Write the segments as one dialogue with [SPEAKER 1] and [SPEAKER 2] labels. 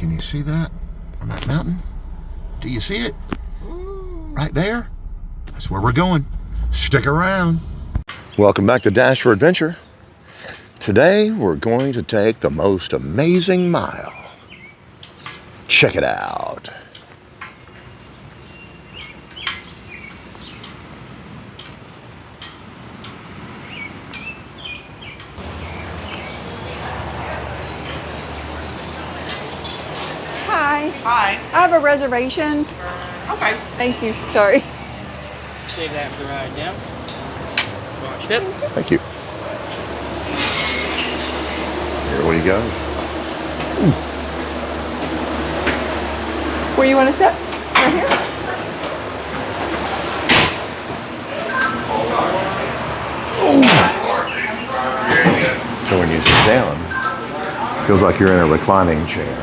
[SPEAKER 1] Can you see that on that mountain? Do you see it? Right there? That's where we're going. Stick around. Welcome back to Dash for Adventure. Today we're going to take the most amazing mile. Check it out.
[SPEAKER 2] Hi.
[SPEAKER 3] Hi.
[SPEAKER 2] I have a reservation.
[SPEAKER 3] Okay.
[SPEAKER 2] Thank you. Sorry.
[SPEAKER 3] Save that for the ride down. Watch it.
[SPEAKER 1] Thank you. Here we go.
[SPEAKER 2] Where you want to sit? Right here?
[SPEAKER 1] So when you sit down, it feels like you're in a reclining chair.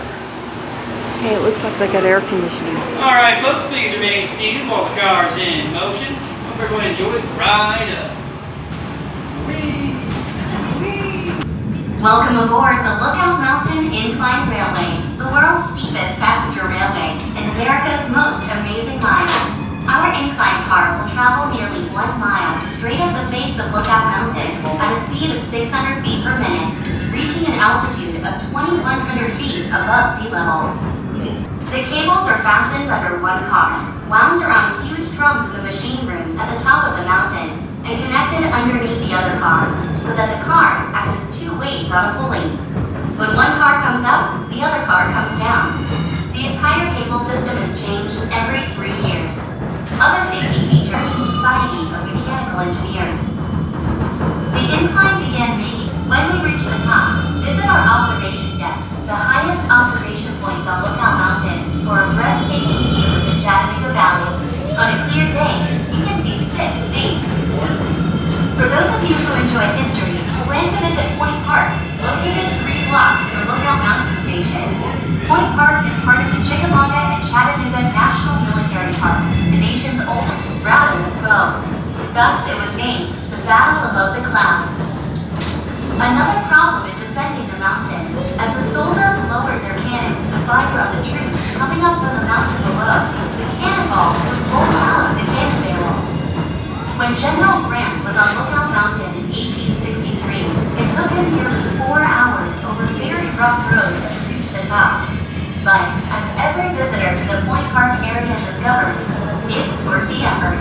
[SPEAKER 2] Hey, it looks like they got air conditioning.
[SPEAKER 3] All right, folks, please remain seated while the car's in motion. Hope everyone enjoys the ride up. Whee! Whee!
[SPEAKER 4] Welcome aboard the Lookout Mountain Incline Railway, the world's steepest passenger railway and America's most amazing mile. Our incline car will travel nearly 1 mile straight up the face of Lookout Mountain at a speed of 600 feet per minute, reaching an altitude of 2,100 feet above sea level. The cables are fastened under one car, wound around huge drums in the machine room at the top of the mountain, and connected underneath the other car, so that the cars act as two weights on a pulley. When one car comes up, the other car comes down. The entire cable system is changed every 3 years. Other safety features in Society of Mechanical Engineers. The incline began making when we reach the top. Visit our observation decks, the highest observation points on Lookout Mountain, for a breathtaking view of the Chattanooga Valley. On a clear day, you can see 6 states. For those of you who enjoy history, plan to visit Point Park, located 3 blocks from the Lookout Mountain Station. Point Park is part of the Chickamauga and Chattanooga National Military Park, the nation's oldest, rather than Bow. Thus, it was named the Battle Above the Clouds. Another problem in defending the mountain, as the soldiers lowered their cannons to fire on the troops coming up from the mountain below, the cannonballs would roll out of the cannon barrel. When General Grant was on Lookout Mountain in 1863, it took him nearly 4 hours over very rough roads to reach the top. But, as every visitor to the Point Park area discovers, it's worth the effort.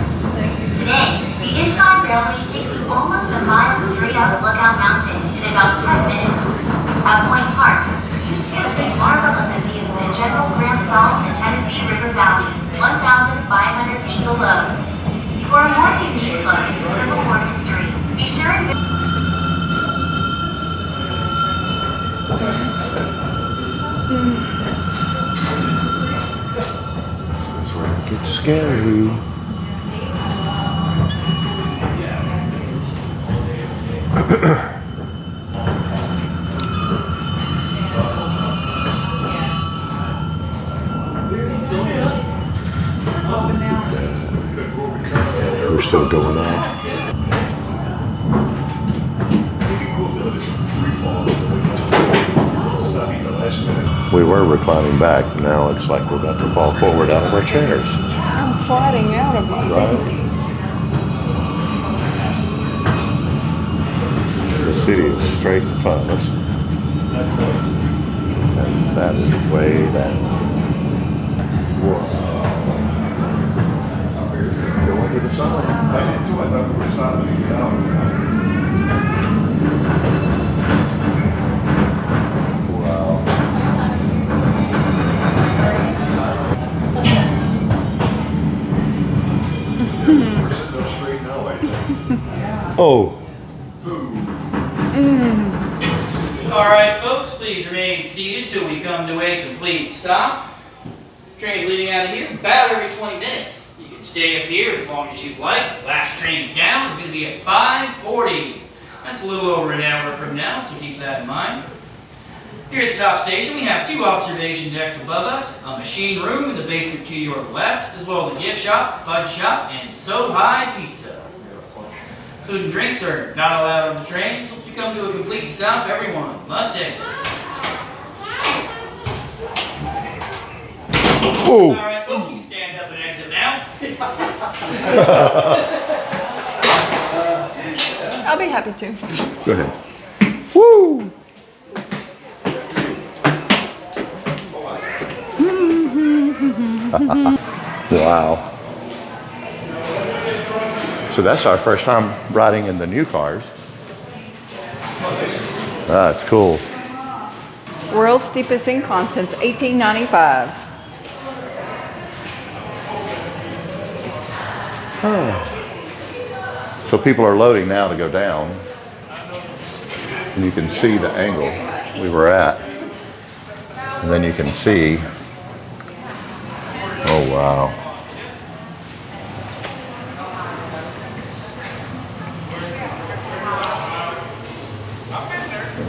[SPEAKER 4] Today, the Incline Railway takes you almost a mile straight out of Lookout Mountain in about 10 minutes. At Point Park, you too may marvel at the view that General Grant saw in the Tennessee River Valley, 1,500 feet below. For a more unique look into Civil War history, be sure and visit.
[SPEAKER 1] That's where it gets scary. We're still going on. We were reclining back. Now it's like we're about to fall forward out of our chairs.
[SPEAKER 2] I'm sliding out of my
[SPEAKER 1] Right? The city is straight in front of us. And that is way down. Whoa. Go into the sun. I did too. I thought we were stopping to get out. Wow. We're sitting up straight now, I think. Oh.
[SPEAKER 3] All right, folks, please remain seated till we come to a complete stop. Train's leaving out of here about every 20 minutes. You can stay up here as long as you like. Last train down is going to be at 5:40. That's a little over an hour from now, so keep that in mind. Here at the top station, we have 2 observation decks above us, a machine room in the basement to your left, as well as a gift shop, fudge shop, and So High Pizza. Food and drinks are not allowed on the train, so if you come to a complete stop, everyone must exit.
[SPEAKER 1] Whoa.
[SPEAKER 3] All right, folks, you can stand up and exit now.
[SPEAKER 2] I'll be happy to.
[SPEAKER 1] Go ahead. Woo! Wow. So that's our first time riding in the new cars. That's cool.
[SPEAKER 2] World's steepest incline since 1895.
[SPEAKER 1] So people are loading now to go down. And you can see the angle we were at. And then you can see, oh wow.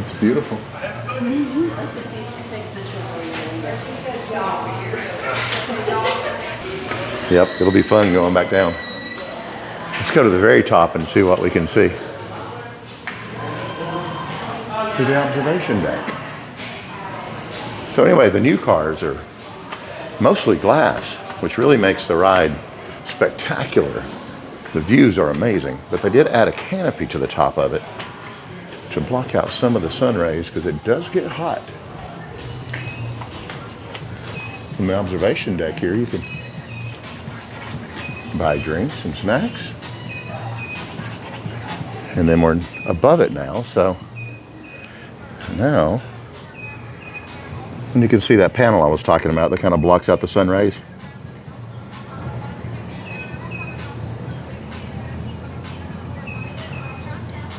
[SPEAKER 1] It's beautiful. Yep, it'll be fun going back down. Let's go to the very top and see what we can see. To the observation deck. So anyway, the new cars are mostly glass, which really makes the ride spectacular. The views are amazing, but they did add a canopy to the top of it to block out some of the sun rays because it does get hot. From the observation deck here, you can buy drinks and snacks. And then we're above it now, so now, and you can see that panel I was talking about that kind of blocks out the sun rays.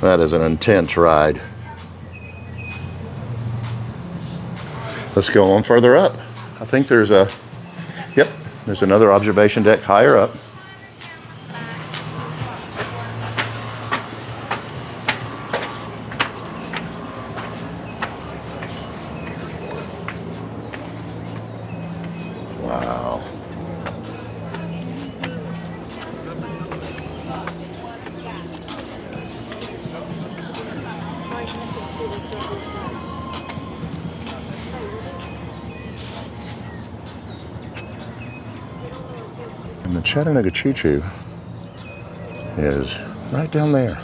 [SPEAKER 1] That is an intense ride. Let's go on further up. I think there's there's another observation deck higher up. Wow. And the Chattanooga Choo Choo is right down there.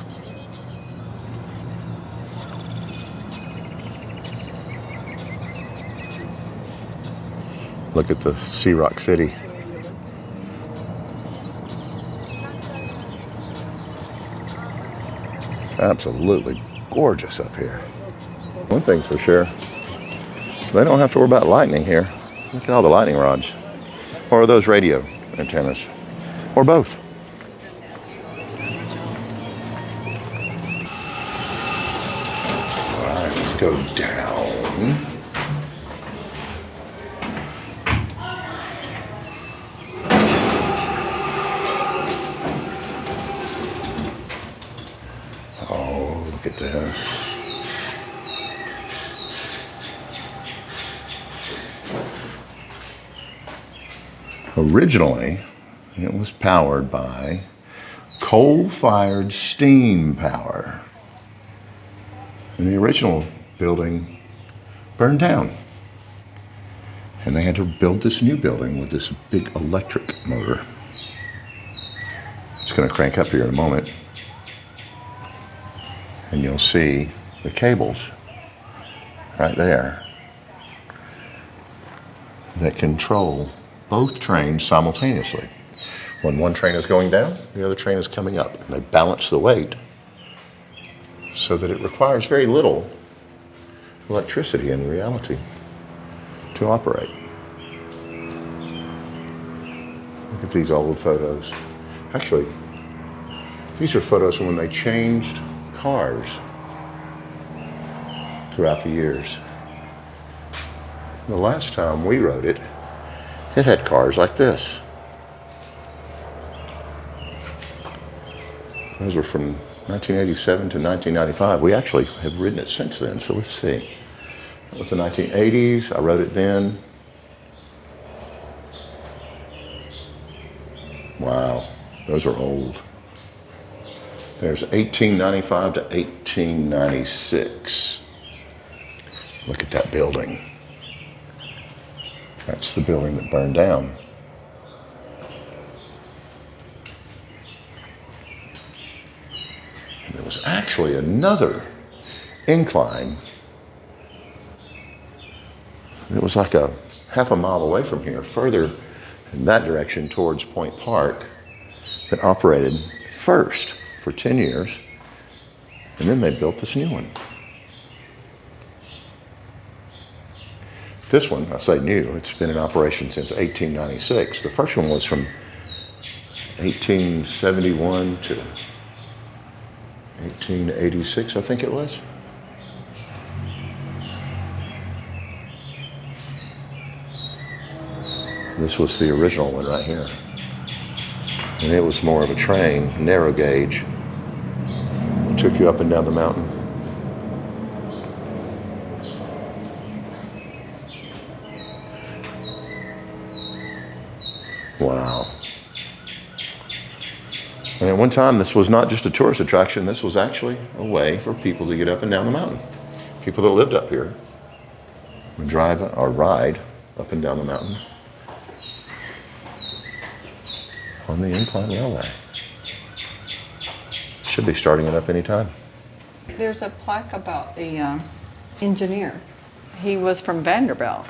[SPEAKER 1] Look at the Sea Rock City. Absolutely gorgeous up here. One thing's for sure, they don't have to worry about lightning here. Look at all the lightning rods. Or those radio antennas. Or both. All right, let's go down. Oh, look at this. Originally, it was powered by coal-fired steam power. And the original building burned down. And they had to build this new building with this big electric motor. It's going to crank up here in a moment. And you'll see the cables right there that control both trains simultaneously. When one train is going down, the other train is coming up. And they balance the weight so that it requires very little electricity in reality to operate. Look at these old photos. Actually, these are photos from when they changed cars throughout the years. The last time we rode it, it had cars like this. Those were from 1987 to 1995. We actually have ridden it since then, so let's see. That was the 1980s. I rode it then. Wow, those are old. There's 1895 to 1896. Look at that building. That's the building that burned down. And there was actually another incline. It was like a half a mile away from here, further in that direction towards Point Park, that operated first for 10 years, and then they built this new one. This one, I say new, it's been in operation since 1896. The first one was from 1871 to 1886, I think it was. This was the original one right here. And it was more of a train, narrow gauge. It took you up and down the mountain. Wow. And at one time, this was not just a tourist attraction. This was actually a way for people to get up and down the mountain. People that lived up here would drive or ride up and down the mountain on the Incline Railway. Should be starting it up anytime.
[SPEAKER 2] There's a plaque about the engineer. He was from Vanderbilt.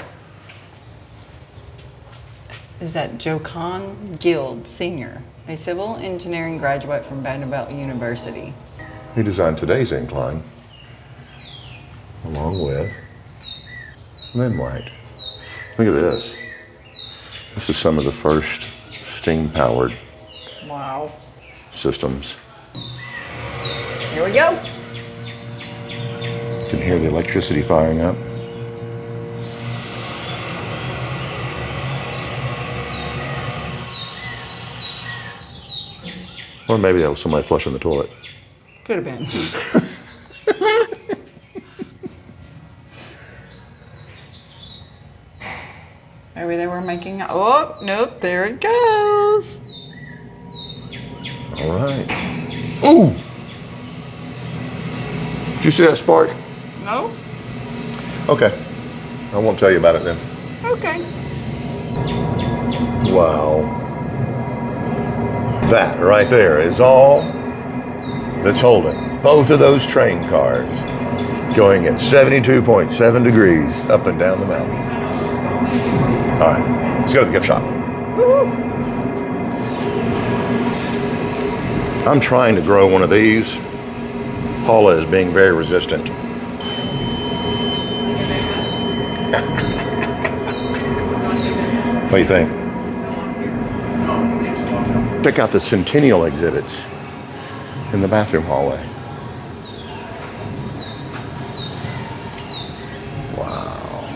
[SPEAKER 2] Is that Johan Guild, Sr., a civil engineering graduate from Vanderbilt University.
[SPEAKER 1] He designed today's incline, along with Lynn White. Look at this. This is some of the first steam-powered
[SPEAKER 2] Wow.
[SPEAKER 1] systems.
[SPEAKER 2] Here we go.
[SPEAKER 1] You can hear the electricity firing up. Or maybe that was somebody flushing the toilet.
[SPEAKER 2] Could have been. Maybe they were making. Oh, nope, there it goes.
[SPEAKER 1] All right. Ooh! Did you see that spark?
[SPEAKER 2] No?
[SPEAKER 1] Okay. I won't tell you about it then.
[SPEAKER 2] Okay.
[SPEAKER 1] Wow. That right there is all that's holding both of those train cars going at 72.7 degrees up and down the mountain. All right, let's go to the gift shop. Woo-hoo. I'm trying to grow one of these. Paula is being very resistant. What do you think? Check out the Centennial exhibits in the bathroom hallway. Wow.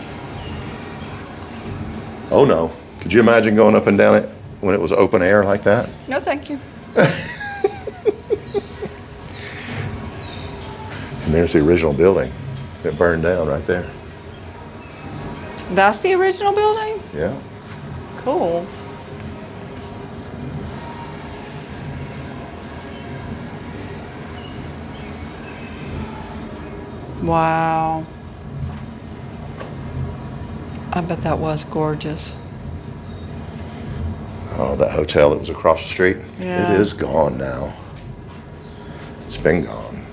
[SPEAKER 1] Oh no. Could you imagine going up and down it when it was open air like that?
[SPEAKER 2] No, thank you.
[SPEAKER 1] And there's the original building that burned down right there.
[SPEAKER 2] That's the original building?
[SPEAKER 1] Yeah.
[SPEAKER 2] Cool. Wow. I bet that was gorgeous.
[SPEAKER 1] Oh, that hotel that was across the street?
[SPEAKER 2] Yeah.
[SPEAKER 1] It is gone now. It's been gone.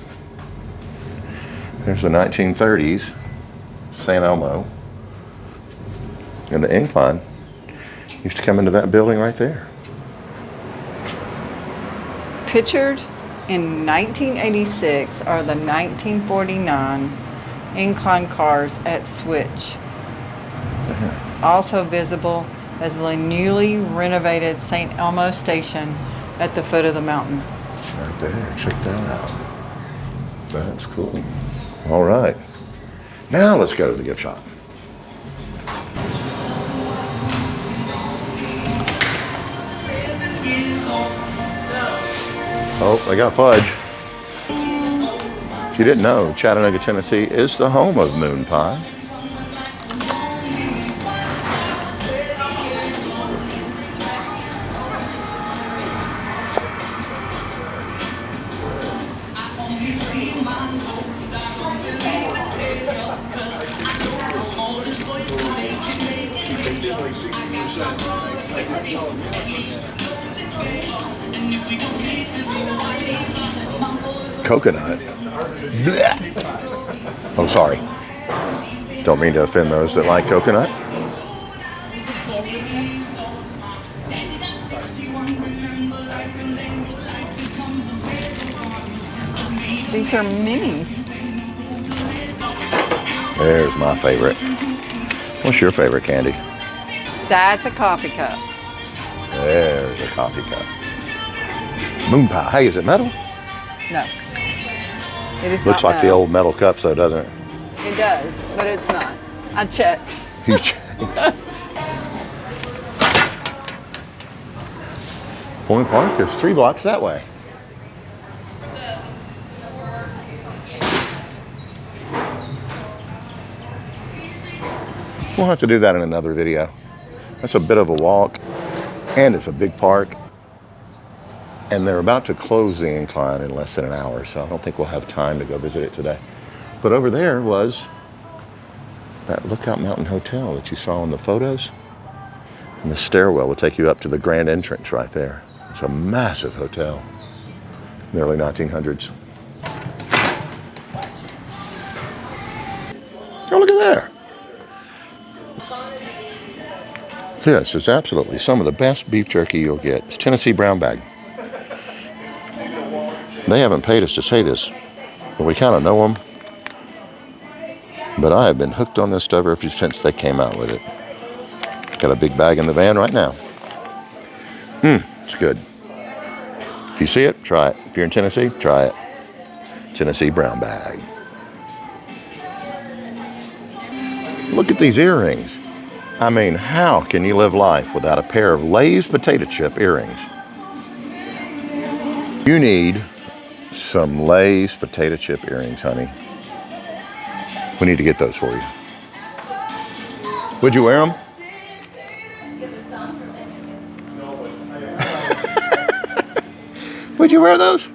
[SPEAKER 1] There's the 1930s, San Elmo. And the incline used to come into that building right there.
[SPEAKER 2] Pictured in 1986 are the 1949 incline cars at Switch.
[SPEAKER 1] There.
[SPEAKER 2] Also visible as the newly renovated St. Elmo station at the foot of the mountain.
[SPEAKER 1] Right there. Check that out. That's cool. All right. Now let's go to the gift shop. Oh, they got fudge. If you didn't know, Chattanooga, Tennessee is the home of MoonPie. Coconut. Blech. Oh, sorry. Don't mean to offend those that like coconut.
[SPEAKER 2] These are minis.
[SPEAKER 1] There's my favorite. What's your favorite candy?
[SPEAKER 2] That's a coffee cup.
[SPEAKER 1] There's a coffee cup. MoonPie. Hey, is it metal?
[SPEAKER 2] No. It is
[SPEAKER 1] Looks
[SPEAKER 2] not
[SPEAKER 1] like the
[SPEAKER 2] metal.
[SPEAKER 1] old metal cup, so doesn't it?
[SPEAKER 2] It does, but it's not. I checked.
[SPEAKER 1] You changed. Point Park is 3 blocks that way. We'll have to do that in another video. That's a bit of a walk, and it's a big park. And they're about to close the Incline in less than an hour, so I don't think we'll have time to go visit it today. But over there was that Lookout Mountain Hotel that you saw in the photos. And the stairwell will take you up to the grand entrance right there. It's a massive hotel in the early 1900s. Oh, look at there. This is absolutely some of the best beef jerky you'll get. It's Tennessee brown bag. They haven't paid us to say this, but we kind of know them. But I have been hooked on this stuff ever since they came out with it. Got a big bag in the van right now. It's good. If you see it, try it. If you're in Tennessee, try it. Tennessee brown bag. Look at these earrings. I mean, how can you live life without a pair of Lay's potato chip earrings? You need some Lay's potato chip earrings, honey. We need to get those for you. Would you wear them? Would you wear those?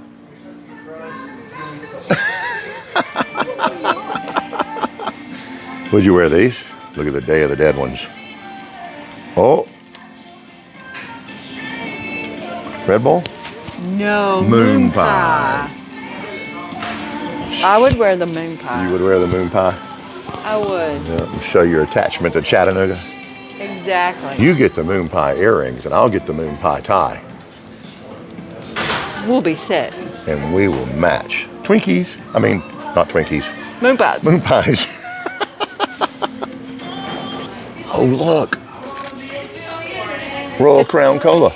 [SPEAKER 1] Would you wear these? Look at the Day of the Dead ones. Oh. Red Bull?
[SPEAKER 2] No,
[SPEAKER 1] Moon
[SPEAKER 2] MoonPie.
[SPEAKER 1] pie.
[SPEAKER 2] I would wear the MoonPie.
[SPEAKER 1] You would wear the moon pie?
[SPEAKER 2] I would.
[SPEAKER 1] Yeah, show your attachment to Chattanooga.
[SPEAKER 2] Exactly.
[SPEAKER 1] You get the moon pie earrings and I'll get the moon pie tie.
[SPEAKER 2] We'll be set.
[SPEAKER 1] And we will match. Twinkies. I mean, not Twinkies.
[SPEAKER 2] Moon pies.
[SPEAKER 1] Moon pies. Oh, look. Royal Crown Cola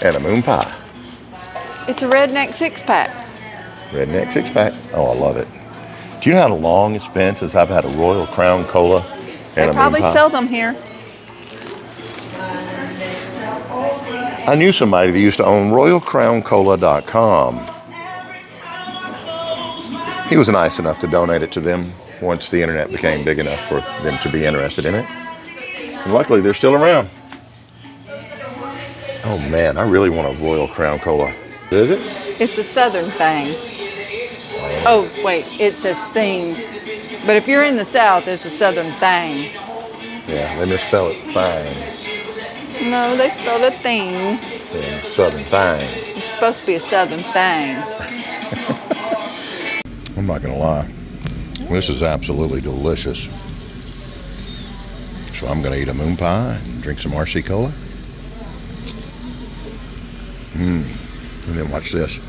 [SPEAKER 1] and a moon pie.
[SPEAKER 2] It's a redneck 6-pack.
[SPEAKER 1] Redneck 6-pack. Oh, I love it. Do you know how long it's been since I've had a Royal Crown Cola and
[SPEAKER 2] They
[SPEAKER 1] a moon
[SPEAKER 2] probably
[SPEAKER 1] pie?
[SPEAKER 2] sell them here.
[SPEAKER 1] I knew somebody that used to own RoyalCrownCola.com. He was nice enough to donate it to them once the internet became big enough for them to be interested in it. And luckily, they're still around. Oh man, I really want a Royal Crown Cola. Is it?
[SPEAKER 2] It's a southern thing. Oh, wait, it says thing. But if you're in the South, it's a southern thing.
[SPEAKER 1] Yeah, they misspell it thing.
[SPEAKER 2] No, they spelled a thing.
[SPEAKER 1] Yeah, southern thing.
[SPEAKER 2] It's supposed to be a southern thing.
[SPEAKER 1] I'm not gonna lie. This is absolutely delicious. So I'm gonna eat a moon pie and drink some RC Cola. And then watch this.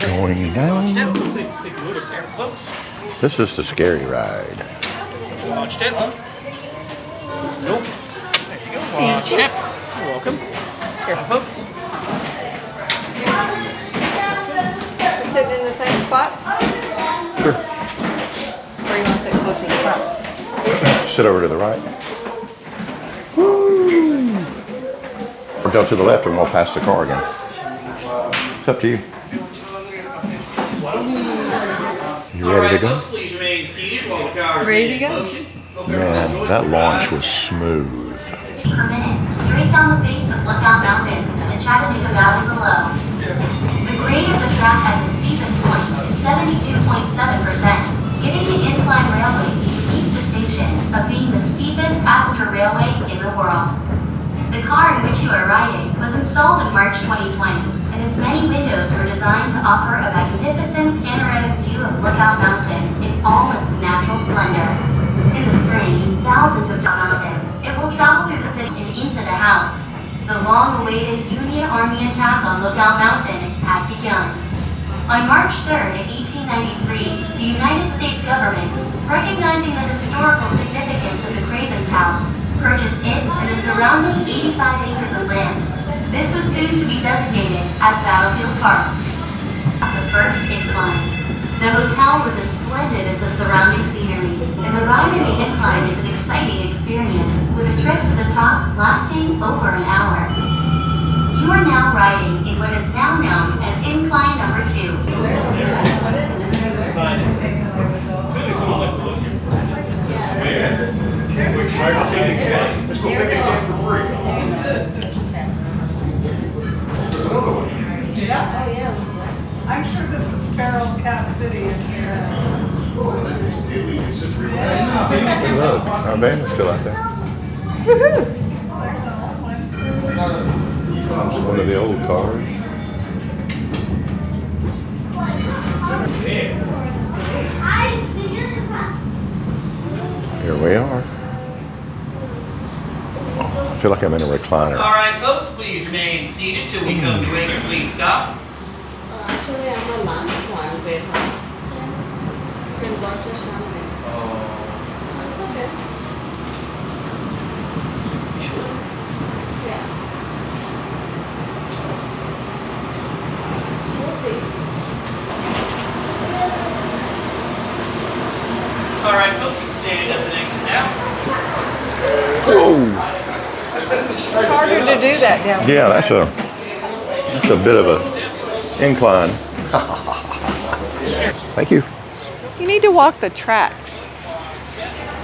[SPEAKER 1] Going down. This is the scary ride.
[SPEAKER 3] Watch step. Nope. There you go. Watch step. You're welcome. Careful, folks.
[SPEAKER 2] Sitting in the same spot?
[SPEAKER 1] Sure.
[SPEAKER 2] Or you want to sit closer to the front?
[SPEAKER 1] Sit over to the right. Woo. Or go to the left and we'll pass the car again. It's up to you. You ready to go?
[SPEAKER 3] Folks, please remain seated while the car is
[SPEAKER 2] Ready to
[SPEAKER 3] in
[SPEAKER 2] go?
[SPEAKER 3] motion. Hope
[SPEAKER 1] Man,
[SPEAKER 3] everyone enjoys
[SPEAKER 1] that
[SPEAKER 3] the
[SPEAKER 1] launch
[SPEAKER 3] ride.
[SPEAKER 1] was smooth.
[SPEAKER 4] Per minute, straight down the base of Lookout Mountain to the Chattanooga Valley below. The grade of the track at the steepest point is 72.7%, giving the Incline Railway the unique distinction of being the steepest passenger railway in the world. The car in which you are riding was installed in March 2020, and its many windows were designed to offer a magnificent panoramic view of Lookout Mountain in all its natural splendor. In the spring, thousands of mountain, it will travel through the city and into the house. The long-awaited Union Army attack on Lookout Mountain had begun. On March 3rd, 1893, the United States government, recognizing the historical significance of the Craven's house, purchased it and the surrounding 85 acres of land. This was soon to be designated as Battlefield Park. The first incline. The hotel was as splendid as the surrounding scenery, and the ride in the incline is an exciting experience, with a trip to the top lasting over an hour. You are now riding in what is now known as Incline number 2.
[SPEAKER 5] I'm sure this is feral cat city in here.
[SPEAKER 1] Look, our band is still out there.
[SPEAKER 5] There's the old one.
[SPEAKER 1] It's one of the old cars. Here we are. Oh, I feel like I'm in a recliner.
[SPEAKER 3] All right, folks, please remain seated till we come to a complete stop.
[SPEAKER 6] Actually, I'm a lunch one with her. You can go to Champagne. It's okay. Yeah. We'll see.
[SPEAKER 3] All right, folks, you can stand up and exit now.
[SPEAKER 1] Whoa!
[SPEAKER 2] It's harder to do that down here.
[SPEAKER 1] Yeah, that's a bit of a incline. Thank you.
[SPEAKER 2] You need to walk the tracks.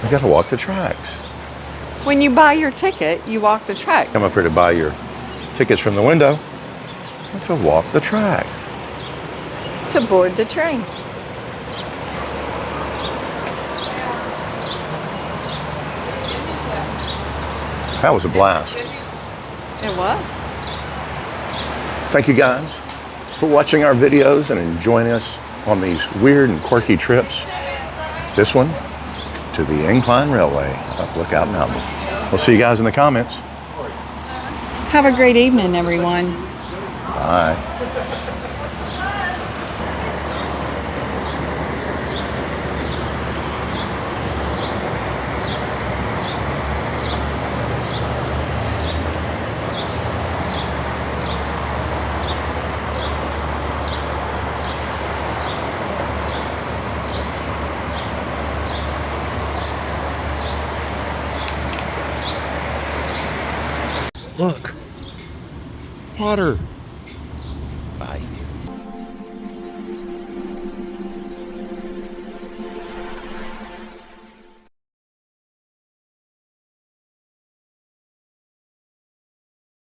[SPEAKER 1] I gotta walk the tracks.
[SPEAKER 2] When you buy your ticket, you walk the track.
[SPEAKER 1] Come up here to buy your tickets from the window. You have to walk the track.
[SPEAKER 2] To board the train.
[SPEAKER 1] That was a blast.
[SPEAKER 2] It was.
[SPEAKER 1] Thank you guys for watching our videos and joining us on these weird and quirky trips. This one to the Incline Railway up Lookout Mountain. We'll see you guys in the comments.
[SPEAKER 2] Have a great evening, everyone.
[SPEAKER 1] Bye. Look. Water. Bye.